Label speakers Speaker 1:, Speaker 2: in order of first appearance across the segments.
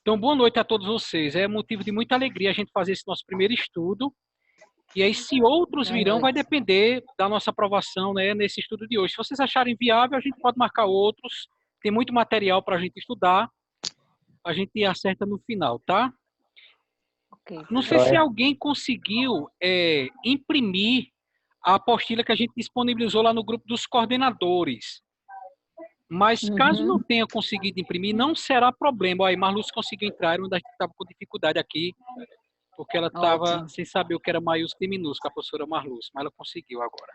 Speaker 1: Então, boa noite a todos vocês. É motivo de muita alegria a gente fazer esse nosso primeiro estudo. E aí, se outros virão, vai depender da nossa aprovação, né, nesse estudo de hoje. Se vocês acharem viável, a gente pode marcar outros. Tem muito material para a gente estudar. A gente acerta no final, tá?
Speaker 2: Okay.
Speaker 1: Não sei se alguém conseguiu imprimir a apostila que a gente disponibilizou lá no grupo dos coordenadores. Mas caso não tenha conseguido imprimir, não será problema. Aí, Marluz conseguiu entrar, era onde a gente estava com dificuldade aqui, porque ela estava sem saber o que era maiúsculo e minúsculo, a professora Marluz, mas ela conseguiu agora.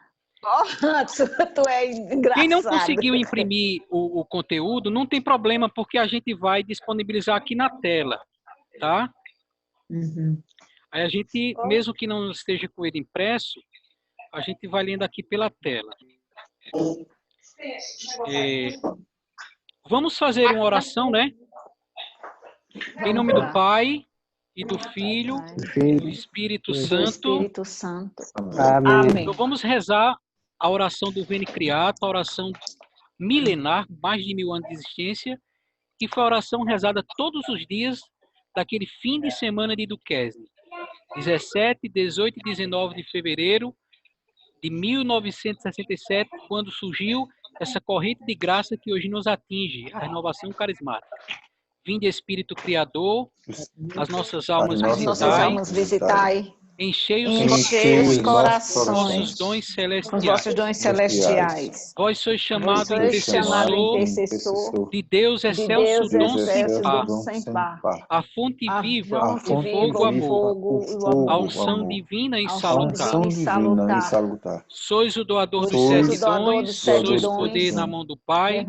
Speaker 2: Tu é engraçado.
Speaker 1: Quem não conseguiu imprimir o conteúdo, não tem problema, porque a gente vai disponibilizar aqui na tela, tá? Aí a gente, mesmo que não esteja com ele impresso, a gente vai lendo aqui pela tela. Vamos fazer uma oração, né? Em nome do Pai, e do Filho, e do Espírito Santo.
Speaker 3: Amém.
Speaker 1: Então vamos rezar a oração do Veni Creator, a oração milenar, mais de 1000 anos de existência, que foi a oração rezada todos os dias daquele fim de semana de Duquesne. 17, 18 e 19 de fevereiro de 1967, quando surgiu essa corrente de graça que hoje nos atinge, a renovação carismática. Vinde Espírito Criador, as nossas almas
Speaker 2: visitai,
Speaker 1: enchei
Speaker 2: os corações
Speaker 1: com os vossos dons celestiais. Vós sois chamado intercessor de Deus, excelso dom sem par, a fonte viva, o fogo amor, a unção divina e salutar. Sois o doador dos 7 dons, sois poder na mão do Pai,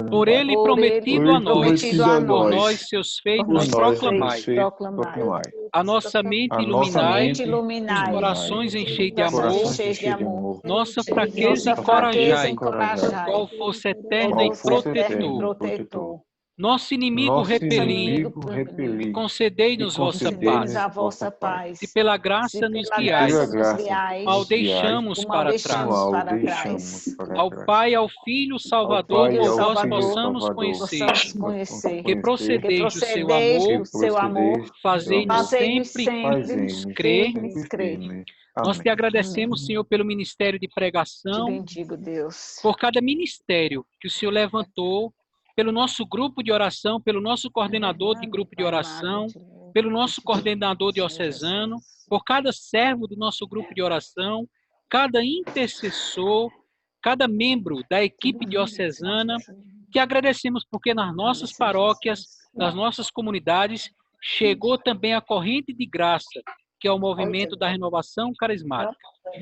Speaker 1: por ele prometido a nós, por nós seus feitos proclamai. A nossa mente iluminai, os corações enchei de amor, nossa fraqueza encorajai, qual força eterna e protetor. Nosso inimigo repeli, e concedei-nos vossa paz. E pela graça nos guiais, mal deixamos para trás. Ao Pai, ao Filho, Salvador, por vós possamos conhecer, que procedeis do seu amor, fazei-nos sempre crer. Nós te agradecemos, Senhor, pelo ministério de pregação, por cada ministério que o Senhor levantou, pelo nosso grupo de oração, pelo nosso coordenador de grupo de oração, pelo nosso coordenador diocesano, por cada servo do nosso grupo de oração, cada intercessor, cada membro da equipe diocesana. Te agradecemos porque nas nossas paróquias, nas nossas comunidades, chegou também a corrente de graça, que é o movimento da renovação carismática.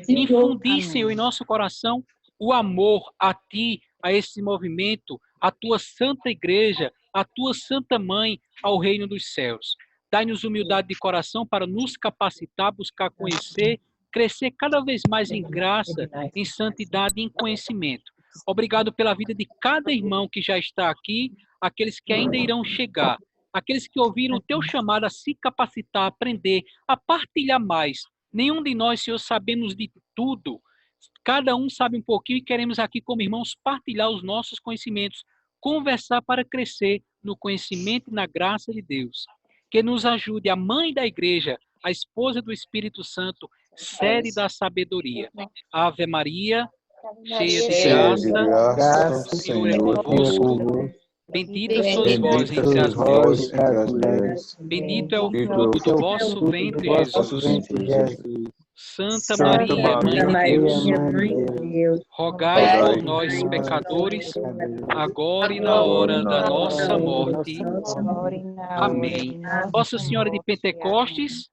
Speaker 1: Infundir, Senhor, em nosso coração o amor a Ti, a esse movimento, a Tua Santa Igreja, a Tua Santa Mãe, ao reino dos céus. Dai-nos humildade de coração para nos capacitar, buscar conhecer, crescer cada vez mais em graça, em santidade e em conhecimento. Obrigado pela vida de cada irmão que já está aqui, aqueles que ainda irão chegar, aqueles que ouviram o Teu chamado a se capacitar, a aprender, a partilhar mais. Nenhum de nós, Senhor, sabemos de tudo. Cada um sabe um pouquinho e queremos aqui, como irmãos, partilhar os nossos conhecimentos, conversar para crescer no conhecimento e na graça de Deus. Que nos ajude a mãe da igreja, a esposa do Espírito Santo, sede da sabedoria. Ave Maria, cheia de graça, o Senhor é convosco. Bendita sois vós entre as mulheres. Bendito é o fruto do vosso ventre, Jesus. Santa Maria, Mãe de Deus, rogai por nós, pecadores, agora e na hora da nossa morte. Amém. Nossa Senhora de Pentecostes,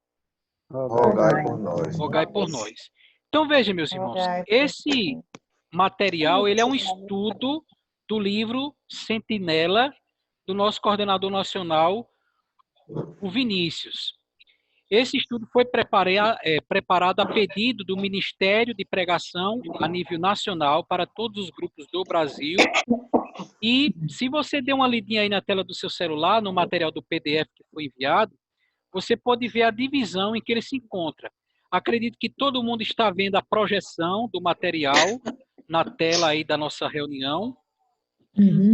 Speaker 1: rogai por nós. Então, veja, meus irmãos, esse material, ele é um estudo do livro Sentinela, do nosso coordenador nacional, o Vinícius. Esse estudo foi preparado a pedido do Ministério de Pregação a nível nacional para todos os grupos do Brasil. E se você der uma lidinha aí na tela do seu celular, no material do PDF que foi enviado, você pode ver a divisão em que ele se encontra. Acredito que todo mundo está vendo a projeção do material na tela aí da nossa reunião,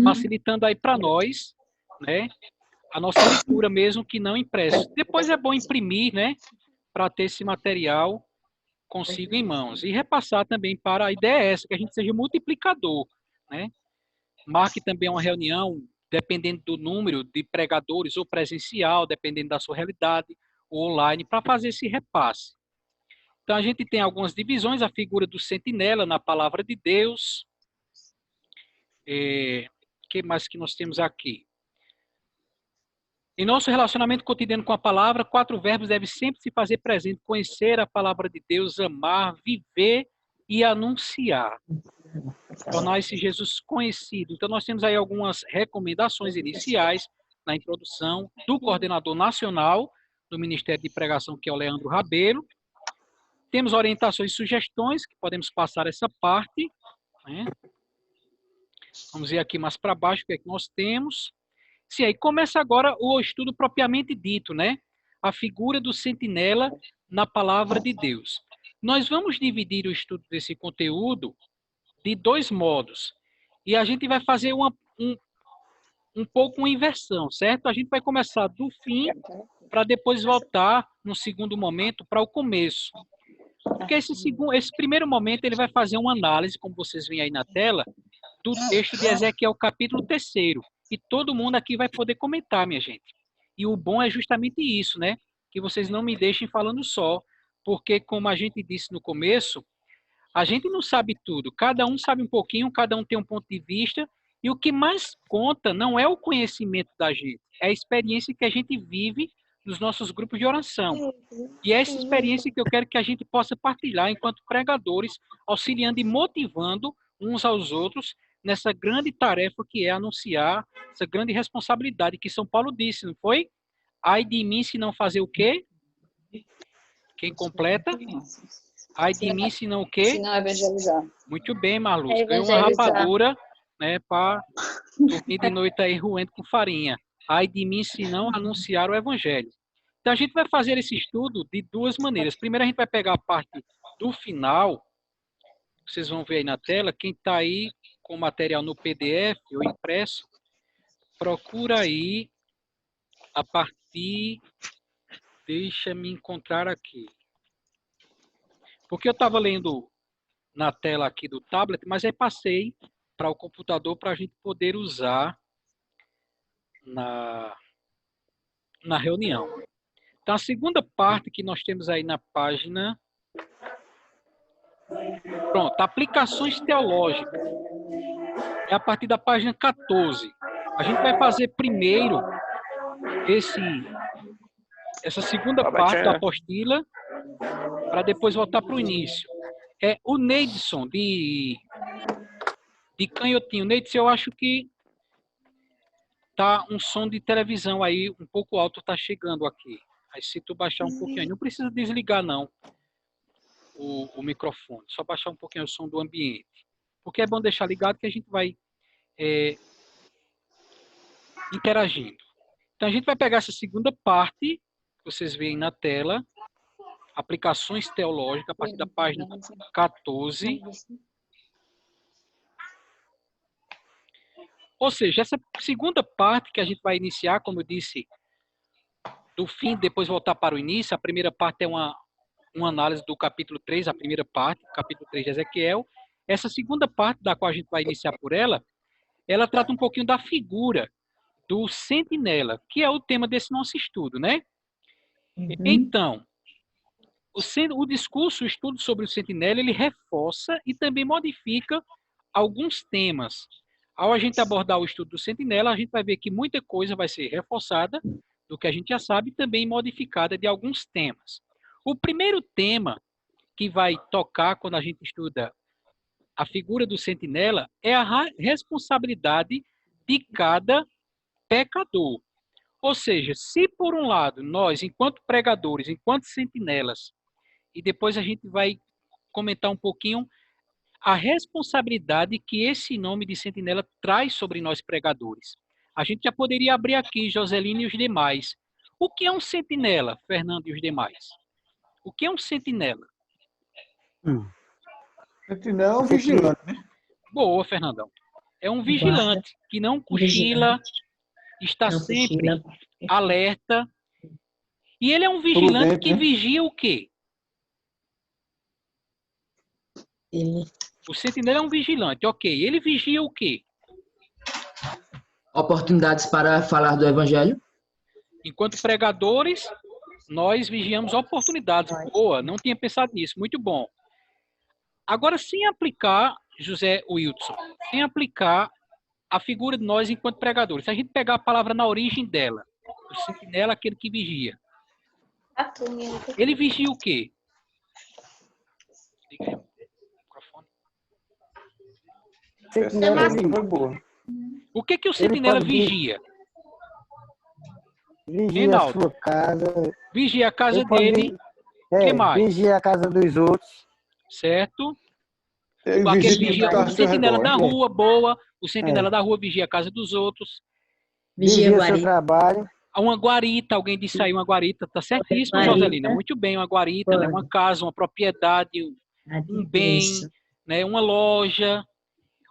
Speaker 1: facilitando aí para nós, né, a nossa leitura mesmo que não impresso. Depois é bom imprimir, né? Para ter esse material consigo em mãos. E repassar também para a ideia é essa, que a gente seja multiplicador, né? Marque também uma reunião, dependendo do número de pregadores, ou presencial, dependendo da sua realidade, ou online, para fazer esse repasse. Então, a gente tem algumas divisões, a figura do sentinela na palavra de Deus. Que mais que nós temos aqui? Em nosso relacionamento cotidiano com a palavra, 4 verbos devem sempre se fazer presente: conhecer a palavra de Deus, amar, viver e anunciar. Tornar esse Jesus conhecido. Então, nós temos aí algumas recomendações iniciais na introdução do coordenador nacional do Ministério de Pregação, que é o Leandro Rabelo. Temos orientações e sugestões, que podemos passar essa parte, né? Vamos ver aqui mais para baixo o que é que nós temos. Sim, aí começa agora o estudo propriamente dito, né? A figura do sentinela na palavra de Deus. Nós vamos dividir o estudo desse conteúdo de 2 modos. E a gente vai fazer um pouco uma inversão, certo? A gente vai começar do fim para depois voltar, no segundo momento, para o começo. Porque esse primeiro momento ele vai fazer uma análise, como vocês veem aí na tela, do texto de Ezequiel, capítulo 3º. E todo mundo aqui vai poder comentar, minha gente. E o bom é justamente isso, né? Que vocês não me deixem falando só. Porque, como a gente disse no começo, a gente não sabe tudo. Cada um sabe um pouquinho, cada um tem um ponto de vista. E o que mais conta não é o conhecimento da gente, é a experiência que a gente vive nos nossos grupos de oração. E é essa experiência que eu quero que a gente possa partilhar enquanto pregadores, auxiliando e motivando uns aos outros nessa grande tarefa que é anunciar, essa grande responsabilidade que São Paulo disse, não foi? Ai de mim se não fazer o quê? Quem completa? Ai de mim se não o quê?
Speaker 2: Se não evangelizar.
Speaker 1: Muito bem, Marluz. Ganhou uma rapadura, né, para dormir de noite aí roendo com farinha. Ai de mim se não anunciar o evangelho. Então a gente vai fazer esse estudo de 2 maneiras. Primeiro a gente vai pegar a parte do final. Vocês vão ver aí na tela. Quem está aí com o material no PDF ou impresso, procura aí a partir... Deixa-me encontrar aqui. Porque eu estava lendo na tela aqui do tablet, mas aí passei para o computador para a gente poder usar na reunião. Então, a segunda parte que nós temos aí na página... Pronto, aplicações teológicas. É a partir da página 14. A gente vai fazer primeiro essa segunda parte da apostila, para depois voltar para o início. O Neidson, de Canhotinho. Neidson, eu acho que tá um som de televisão aí, um pouco alto, tá chegando aqui. Aí se tu baixar um pouquinho, não precisa desligar não o microfone, só baixar um pouquinho o som do ambiente. Porque é bom deixar ligado que a gente vai interagindo. Então a gente vai pegar essa segunda parte, que vocês veem na tela, aplicações teológicas, a partir da página 14. Ou seja, essa segunda parte que a gente vai iniciar, como eu disse, do fim, depois voltar para o início. A primeira parte é uma análise do capítulo 3, a primeira parte, capítulo 3 de Ezequiel. Essa segunda parte, da qual a gente vai iniciar por ela trata um pouquinho da figura do sentinela, que é o tema desse nosso estudo, né? Então, o discurso, o estudo sobre o sentinela, ele reforça e também modifica alguns temas. Ao a gente abordar o estudo do sentinela, a gente vai ver que muita coisa vai ser reforçada do que a gente já sabe e também modificada de alguns temas. O primeiro tema que vai tocar quando a gente estuda a figura do sentinela é a responsabilidade de cada pecador. Ou seja, se por um lado nós, enquanto pregadores, enquanto sentinelas, e depois a gente vai comentar um pouquinho a responsabilidade que esse nome de sentinela traz sobre nós pregadores. A gente já poderia abrir aqui, Joselino e os demais. O que é um sentinela, Fernando e os demais? O que é um sentinela?
Speaker 4: Sentinela é um vigilante, né?
Speaker 1: Boa, Fernandão. É um vigilante que não cochila, está sempre alerta. E ele é um vigilante que vigia o quê? O sentinela é um vigilante, ok. Ele vigia o quê?
Speaker 4: Oportunidades para falar do evangelho.
Speaker 1: Enquanto pregadores, nós vigiamos oportunidades. Boa, não tinha pensado nisso. Muito bom. Agora, sem aplicar, José Wilson, sem aplicar a figura de nós enquanto pregadores. Se a gente pegar a palavra na origem dela, o sentinela, aquele que vigia. Ele vigia o quê? O que o sentinela vigia?
Speaker 3: Vigia a sua casa.
Speaker 1: Vigia a casa dele. O que mais?
Speaker 3: Vigia a casa dos outros.
Speaker 1: Certo? O sentinela da rua, boa. O sentinela da rua vigia a casa dos outros.
Speaker 3: Vigia o seu trabalho.
Speaker 1: Uma guarita, alguém disse aí uma guarita, tá certíssimo, Joselina. Muito bem, uma guarita, né? Uma casa, uma propriedade, um bem, né? Uma loja.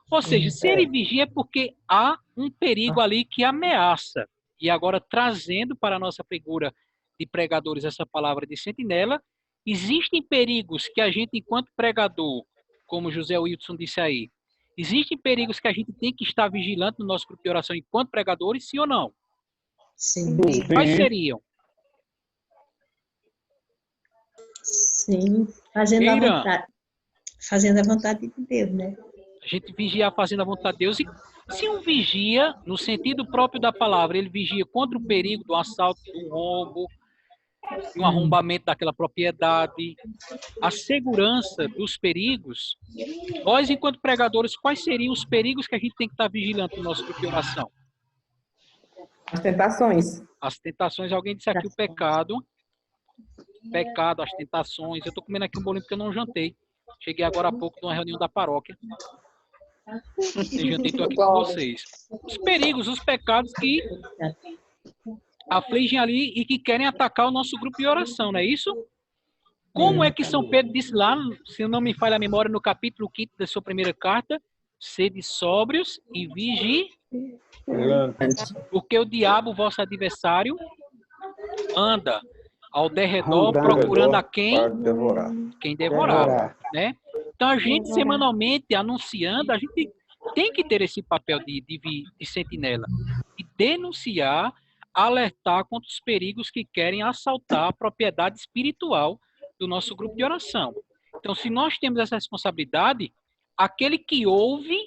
Speaker 1: Ou seja, se ele vigia é porque há um perigo ali que ameaça. E agora, trazendo para a nossa figura de pregadores essa palavra de sentinela, existem perigos que a gente, enquanto pregador, como José Wilson disse aí, existem perigos que a gente tem que estar vigilante no nosso grupo de oração enquanto pregadores, sim ou não?
Speaker 4: Sim.
Speaker 1: Quais seriam?
Speaker 5: Sim, fazendo a vontade de Deus, né?
Speaker 1: A gente vigiar fazendo a vontade de Deus. E se um vigia, no sentido próprio da palavra, ele vigia contra o perigo do assalto, do roubo, do arrombamento daquela propriedade, a segurança dos perigos, nós, enquanto pregadores, quais seriam os perigos que a gente tem que estar vigilante no nosso grupo de oração?
Speaker 6: As tentações.
Speaker 1: As tentações, alguém disse aqui o pecado. Pecado, as tentações. Eu estou comendo aqui um bolinho porque eu não jantei. Cheguei agora há pouco de uma reunião da paróquia. Eu jantei, estou aqui com vocês. Os perigos, os pecados que afligem ali e que querem atacar o nosso grupo de oração, não é isso? Como é que São Pedro disse lá, se não me falha a memória, no capítulo 5 da sua primeira carta, sede sóbrios e vigilantes. Porque o diabo, vosso adversário, anda ao derredor procurando a quem devorar. Né? Então, a gente, semanalmente, anunciando, a gente tem que ter esse papel de sentinela. E denunciar, alertar contra os perigos que querem assaltar a propriedade espiritual do nosso grupo de oração. Então, se nós temos essa responsabilidade, aquele que ouve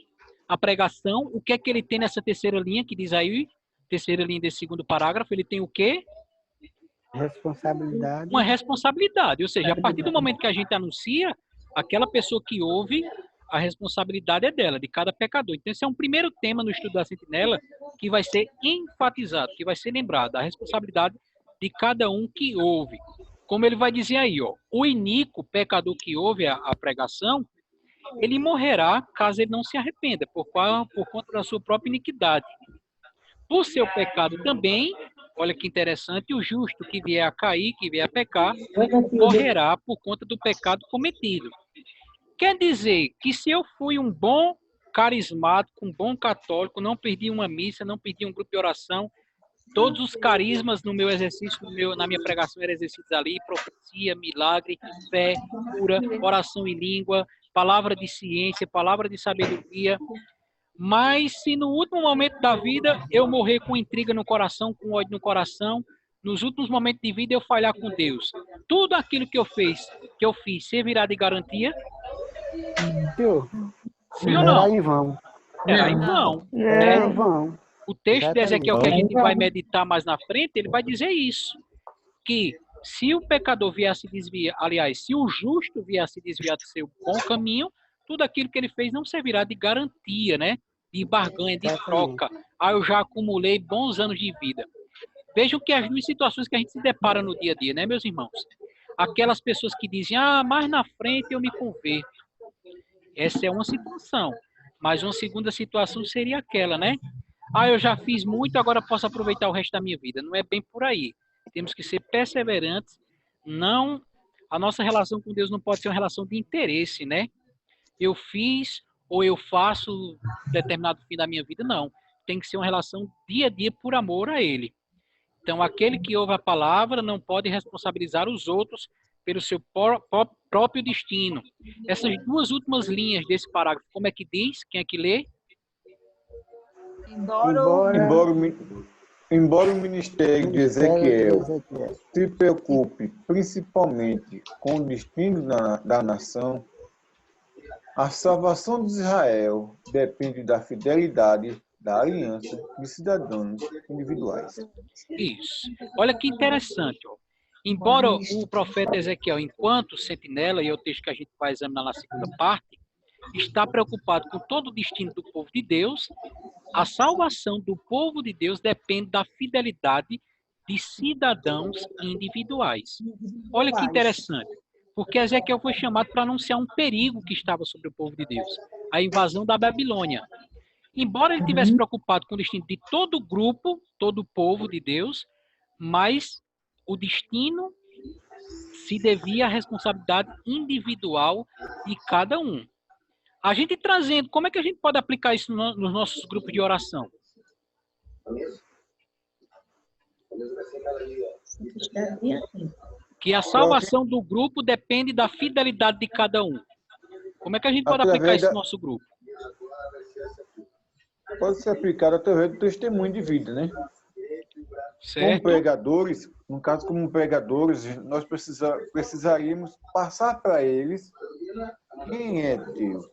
Speaker 1: a pregação, o que é que ele tem nessa terceira linha, que diz aí, terceira linha desse segundo parágrafo, ele tem o quê?
Speaker 3: Responsabilidade.
Speaker 1: Uma responsabilidade, ou seja, a partir do momento que a gente anuncia, aquela pessoa que ouve, a responsabilidade é dela, de cada pecador. Então, esse é um primeiro tema no estudo da sentinela que vai ser enfatizado, que vai ser lembrado, a responsabilidade de cada um que ouve. Como ele vai dizer aí, ó, o iníquo pecador que ouve a pregação, ele morrerá caso ele não se arrependa, por conta da sua própria iniquidade. Por seu pecado também, olha que interessante, o justo que vier a cair, que vier a pecar, morrerá por conta do pecado cometido. Quer dizer que se eu fui um bom carismático, um bom católico, não perdi uma missa, não perdi um grupo de oração, todos os carismas no meu exercício, na minha pregação eram exercícios ali, profecia, milagre, fé, cura, oração em língua, palavra de ciência, palavra de sabedoria. Mas se no último momento da vida eu morrer com intriga no coração, com ódio no coração, nos últimos momentos de vida eu falhar com Deus, tudo aquilo que eu fiz, servirá de garantia? Sim ou não?
Speaker 3: Era em vão.
Speaker 1: Era em vão.
Speaker 3: Era em vão.
Speaker 1: O texto de Ezequiel que a gente vai meditar mais na frente, ele vai dizer isso, que se o pecador vier a se desviar, aliás, se o justo vier a se desviar do seu bom caminho, tudo aquilo que ele fez não servirá de garantia, né? De barganha, de troca. Ah, eu já acumulei bons anos de vida. Vejam que as duas situações que a gente se depara no dia a dia, né, meus irmãos? Aquelas pessoas que dizem, mais na frente eu me converto. Essa é uma situação. Mas uma segunda situação seria aquela, né? Eu já fiz muito, agora posso aproveitar o resto da minha vida. Não é bem por aí. Temos que ser perseverantes. Não, a nossa relação com Deus não pode ser uma relação de interesse, né? Eu fiz ou eu faço determinado fim da minha vida, não. tem que ser uma relação dia a dia por amor a ele. Então, aquele que ouve a palavra não pode responsabilizar os outros pelo seu próprio destino. Essas duas últimas linhas desse parágrafo, como é que diz? Quem é que lê?
Speaker 7: Embora o ministério de Ezequiel se preocupe principalmente com o destino da nação, a salvação de Israel depende da fidelidade da aliança de cidadãos individuais.
Speaker 1: Isso. Olha que interessante. Ó. Embora o profeta Ezequiel, enquanto sentinela, e é o texto que a gente vai examinar na segunda parte, está preocupado com todo o destino do povo de Deus, a salvação do povo de Deus depende da fidelidade de cidadãos individuais. Olha que interessante. Porque Ezequiel foi chamado para anunciar um perigo que estava sobre o povo de Deus, a invasão da Babilônia. Embora ele estivesse preocupado com o destino de todo o grupo, todo o povo de Deus, mas o destino se devia à responsabilidade individual de cada um. A gente trazendo, como é que a gente pode aplicar isso nos nossos grupos de oração? Que a salvação do grupo depende da fidelidade de cada um. Como é que a gente pode aplicar isso no nosso grupo?
Speaker 7: Pode ser aplicado através do testemunho de vida, né?
Speaker 1: Certo.
Speaker 7: Como pregadores, no caso como pregadores, nós precisaríamos passar para eles quem é Deus.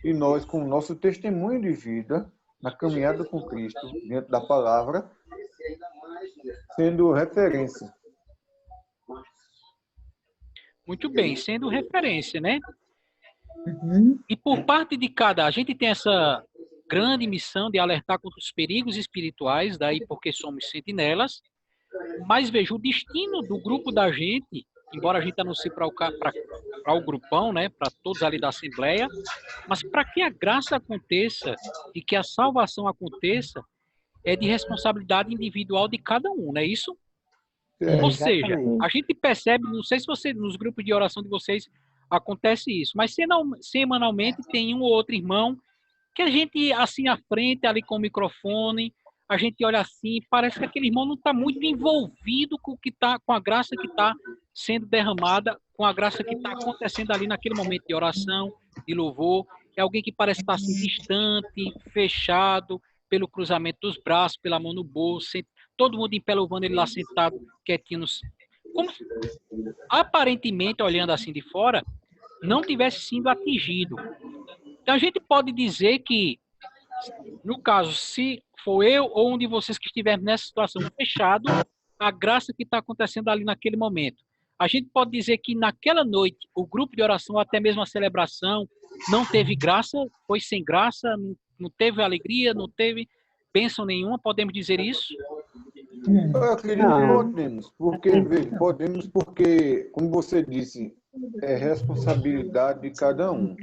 Speaker 7: E nós, com o nosso testemunho de vida, na caminhada com Cristo, dentro da palavra, sendo referência.
Speaker 1: Muito bem, sendo referência, né? E por parte de cada, a gente tem essa grande missão de alertar contra os perigos espirituais, daí porque somos sentinelas, mas veja, o destino do grupo da gente, embora a gente anuncie para o grupão, né, para todos ali da Assembleia, mas para que a graça aconteça e que a salvação aconteça, é de responsabilidade individual de cada um, não é isso? Ou seja, a gente percebe, não sei se você, nos grupos de oração de vocês acontece isso, mas semanalmente tem um ou outro irmão que a gente, assim, à frente, ali com o microfone, a gente olha assim, parece que aquele irmão não está muito envolvido com o que tá, com a graça que está sendo derramada, com a graça que está acontecendo ali naquele momento de oração, de louvor. É alguém que parece estar assim, distante, fechado, pelo cruzamento dos braços, pela mão no bolso, todo mundo em pé louvando, ele lá sentado, quietinho. Como se, aparentemente, olhando assim de fora, não tivesse sido atingido. Então, a gente pode dizer que, no caso, se for eu ou um de vocês que estiver nessa situação fechado, a graça que está acontecendo ali naquele momento. A gente pode dizer que naquela noite, o grupo de oração, até mesmo a celebração, não teve graça, foi sem graça, não teve alegria, não teve bênção nenhuma, podemos dizer isso?
Speaker 7: Eu acredito que podemos, porque, como você disse, é responsabilidade de cada um.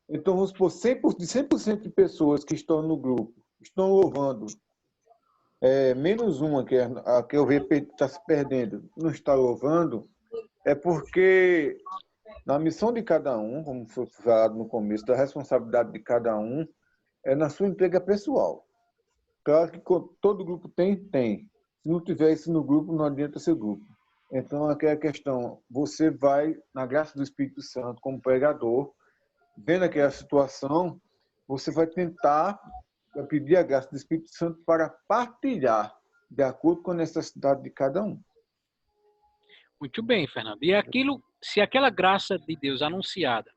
Speaker 7: Então, vamos supor, 100% de pessoas que estão no grupo, estão louvando, menos uma, que é a que eu repito, está se perdendo, não está louvando, é porque na missão de cada um, como foi falado no começo, da responsabilidade de cada um, é na sua entrega pessoal. Claro que todo grupo tem. Se não tiver isso no grupo, não adianta ser grupo. Então, aqui é a questão, você vai, na graça do Espírito Santo, como pregador, vendo aquela situação, você vai tentar pedir a graça do Espírito Santo para partilhar de acordo com a necessidade de cada um.
Speaker 1: Muito bem, Fernando. E aquilo, se aquela graça de Deus anunciada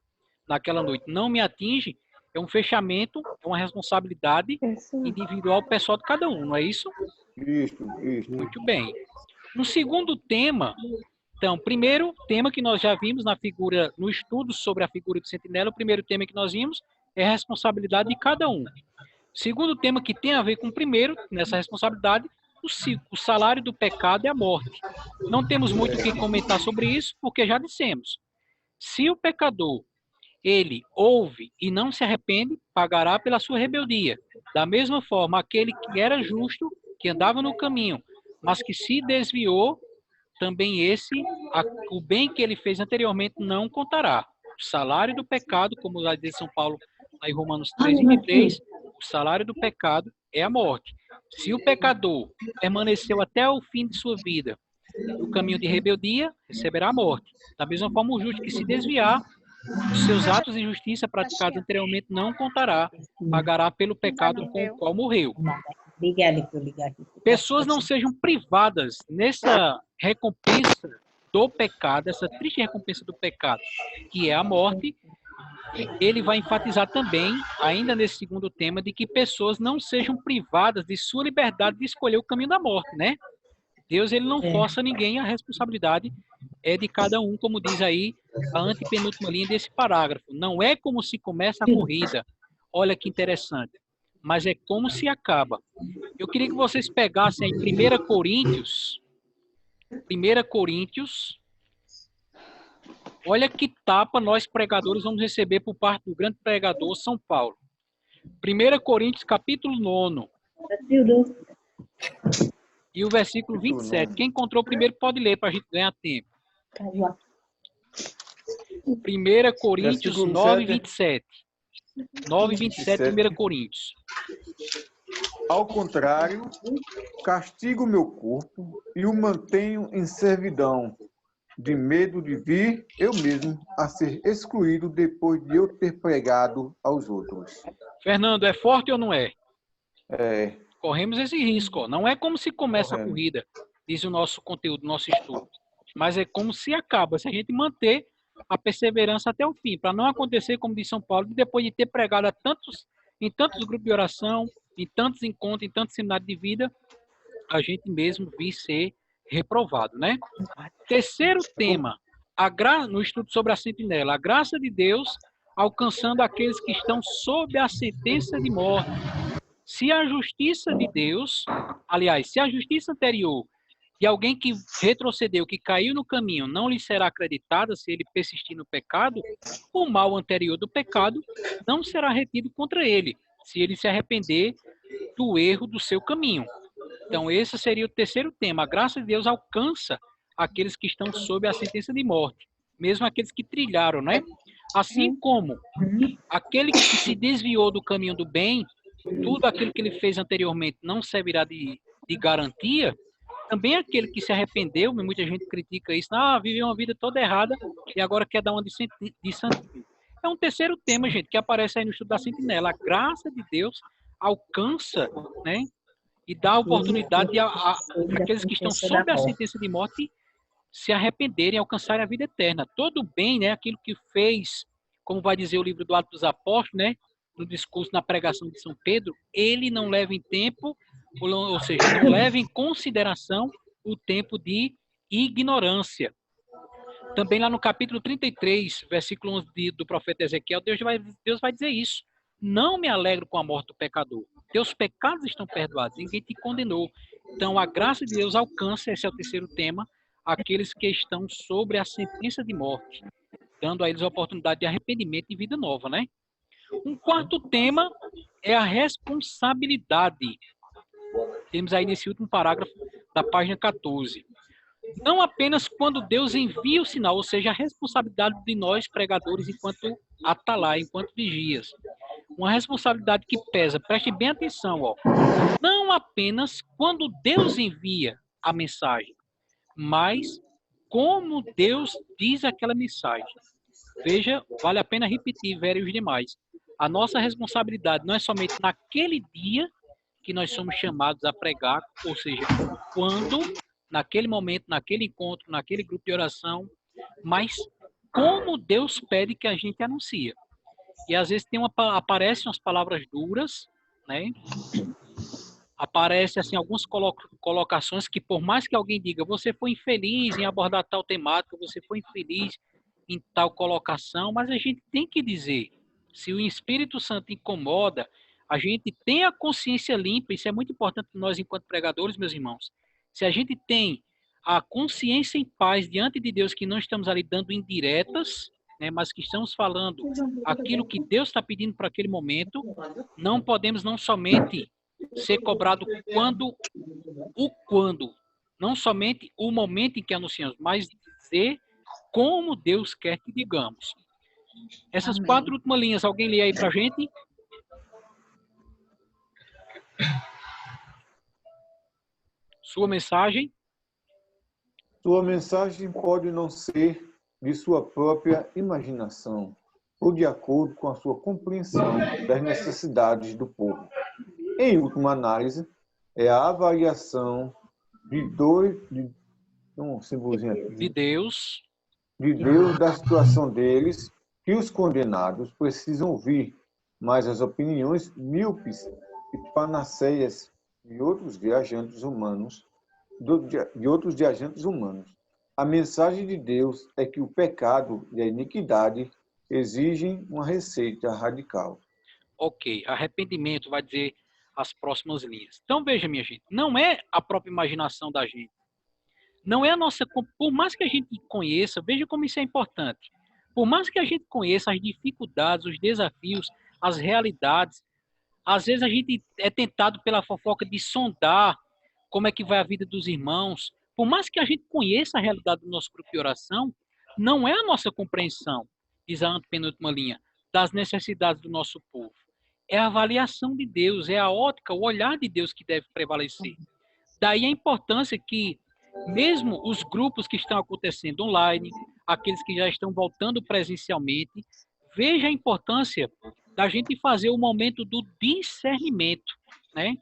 Speaker 1: naquela noite não me atinge, é um fechamento, é uma responsabilidade individual pessoal de cada um, não é isso?
Speaker 7: Isso.
Speaker 1: Muito bem. No segundo tema, então, primeiro tema que nós já vimos no estudo sobre a figura do sentinela, o primeiro tema que nós vimos é a responsabilidade de cada um. Segundo tema que tem a ver com o primeiro, nessa responsabilidade, o salário do pecado é a morte. Não temos muito o que comentar sobre isso, porque já dissemos. Se o pecador, ele ouve e não se arrepende, pagará pela sua rebeldia. Da mesma forma, aquele que era justo, que andava no caminho, mas que se desviou, também o bem que ele fez anteriormente não contará. O salário do pecado, como lá diz São Paulo, lá em Romanos 3:23, o salário do pecado é a morte. Se o pecador permaneceu até o fim de sua vida no caminho de rebeldia, receberá a morte. Da mesma forma, o justo que se desviar dos seus atos de justiça praticados anteriormente não contará, pagará pelo pecado com o qual morreu.
Speaker 5: Obrigada por ligar aqui.
Speaker 1: Pessoas não sejam privadas nessa recompensa do pecado, essa triste recompensa do pecado, que é a morte. Ele vai enfatizar também, ainda nesse segundo tema, de que pessoas não sejam privadas de sua liberdade de escolher o caminho da morte, né? Deus, ele não força ninguém, a responsabilidade é de cada um, como diz aí a antepenúltima linha desse parágrafo. Não é como se começa a corrida, olha que interessante, mas é como se acaba. Eu queria que vocês pegassem aí 1 Coríntios, olha que tapa nós pregadores vamos receber por parte do grande pregador São Paulo. 1 Coríntios, capítulo 9. E o versículo 27. Quem encontrou primeiro pode ler para a gente ganhar tempo. 1 Coríntios 9, 27. 9, 27, 1 Coríntios.
Speaker 7: Ao contrário, castigo o meu corpo e o mantenho em servidão, de medo de vir eu mesmo a ser excluído depois de eu ter pregado aos outros.
Speaker 1: Fernando, é forte ou não é?
Speaker 7: É.
Speaker 1: Corremos esse risco. Ó. Não é como se começa a corrida, diz o nosso conteúdo, nosso estudo. Mas é como se acaba, se a gente manter a perseverança até o fim, para não acontecer, como diz São Paulo, depois de ter pregado em tantos grupos de oração, em tantos encontros, em tantos seminários de vida, a gente mesmo vir ser reprovado, né? Terceiro tema, no estudo sobre a sentinela, a graça de Deus alcançando aqueles que estão sob a sentença de morte. Se a justiça de Deus, aliás, se a justiça anterior de alguém que retrocedeu, que caiu no caminho, não lhe será acreditada se ele persistir no pecado, o mal anterior do pecado não será retido contra ele, se ele se arrepender do erro do seu caminho. Então, esse seria o terceiro tema. A graça de Deus alcança aqueles que estão sob a sentença de morte, mesmo aqueles que trilharam, né? Assim como aquele que se desviou do caminho do bem, tudo aquilo que ele fez anteriormente não servirá de garantia, também aquele que se arrependeu, muita gente critica isso, viveu uma vida toda errada e agora quer dar uma de santidade. É um terceiro tema, gente, que aparece aí no estudo da sentinela. A graça de Deus alcança, né, e dá a oportunidade àqueles que estão sob a sentença de morte se arrependerem, alcançarem a vida eterna. Todo bem, né, aquilo que fez, como vai dizer o livro do Atos dos Apóstolos, né, no discurso, na pregação de São Pedro, ele não leva em tempo, ou seja, não leva em consideração o tempo de ignorância. Também lá no capítulo 33, versículo 11 do profeta Ezequiel, Deus vai dizer isso. Não me alegro com a morte do pecador. Teus pecados estão perdoados, ninguém te condenou. Então, a graça de Deus alcança, esse é o terceiro tema, aqueles que estão sobre a sentença de morte, dando a eles a oportunidade de arrependimento e vida nova, né? Um quarto tema é a responsabilidade. Temos aí nesse último parágrafo da página 14. Não apenas quando Deus envia o sinal, ou seja, a responsabilidade de nós pregadores enquanto atalaia, enquanto vigias. Uma responsabilidade que pesa, preste bem atenção, ó. Não apenas quando Deus envia a mensagem, mas como Deus diz aquela mensagem. Veja, vale a pena repetir, verem os demais. A nossa responsabilidade não é somente naquele dia que nós somos chamados a pregar, ou seja, quando, naquele momento, naquele encontro, naquele grupo de oração, mas como Deus pede que a gente anuncia. E às vezes aparecem umas palavras duras, né? Aparecem assim, algumas colocações que, por mais que alguém diga, você foi infeliz em abordar tal temática, você foi infeliz em tal colocação, mas a gente tem que dizer, se o Espírito Santo incomoda, a gente tem a consciência limpa, isso é muito importante para nós enquanto pregadores, meus irmãos. Se a gente tem a consciência em paz diante de Deus, que não estamos ali dando indiretas, né, mas que estamos falando aquilo que Deus está pedindo para aquele momento, não podemos não somente ser cobrado quando, não somente o momento em que anunciamos, mas dizer como Deus quer que digamos. Essas 4 últimas linhas, alguém lê aí para a gente? Sua mensagem?
Speaker 7: Sua mensagem pode não ser de sua própria imaginação ou de acordo com a sua compreensão das necessidades do povo. Em última análise, é a avaliação
Speaker 1: de Deus
Speaker 7: da situação deles que os condenados precisam ouvir, mas as opiniões míopes e panaceias de outros viajantes humanos. A mensagem de Deus é que o pecado e a iniquidade exigem uma receita radical.
Speaker 1: Ok, arrependimento vai dizer as próximas linhas. Então veja, minha gente, não é a própria imaginação da gente. Não é a nossa... Por mais que a gente conheça, veja como isso é importante. Por mais que a gente conheça as dificuldades, os desafios, as realidades, às vezes a gente é tentado pela fofoca de sondar como é que vai a vida dos irmãos. Por mais que a gente conheça a realidade do nosso grupo de oração, não é a nossa compreensão, diz a antepenúltima linha, das necessidades do nosso povo. É a avaliação de Deus, é a ótica, o olhar de Deus que deve prevalecer. Daí a importância que, mesmo os grupos que estão acontecendo online, aqueles que já estão voltando presencialmente, veja a importância da gente fazer o momento do discernimento, né?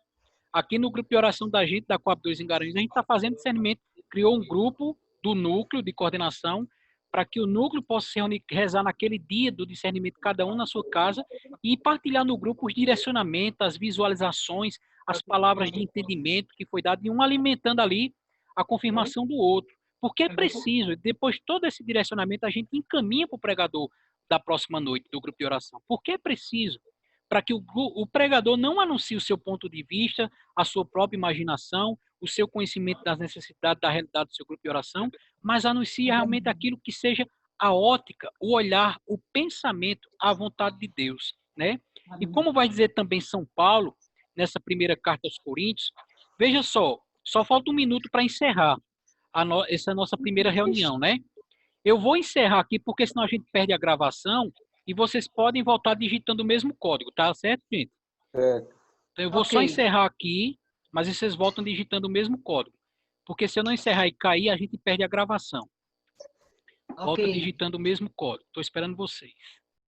Speaker 1: Aqui no grupo de oração da gente, da Coab 2 em Garanhuns, a gente está fazendo discernimento, criou um grupo do núcleo de coordenação para que o núcleo possa se reunir, rezar naquele dia do discernimento, cada um na sua casa, e partilhar no grupo os direcionamentos, as visualizações, as palavras de entendimento que foi dado, e um alimentando ali a confirmação do outro. Porque é preciso, depois de todo esse direcionamento, a gente encaminha para o pregador da próxima noite do grupo de oração. Porque é preciso para que o pregador não anuncie o seu ponto de vista, a sua própria imaginação, o seu conhecimento das necessidades, da realidade do seu grupo de oração, mas anuncie realmente aquilo que seja a ótica, o olhar, o pensamento, a vontade de Deus, né? E como vai dizer também São Paulo, nessa primeira carta aos Coríntios, veja só falta um minuto para encerrar essa nossa primeira reunião, né? Eu vou encerrar aqui, porque senão a gente perde a gravação, e vocês podem voltar digitando o mesmo código, tá certo, gente?
Speaker 7: Certo.
Speaker 1: Então eu vou só encerrar aqui, mas vocês voltam digitando o mesmo código. Porque se eu não encerrar e cair, a gente perde a gravação. Volta digitando o mesmo código. Estou esperando vocês.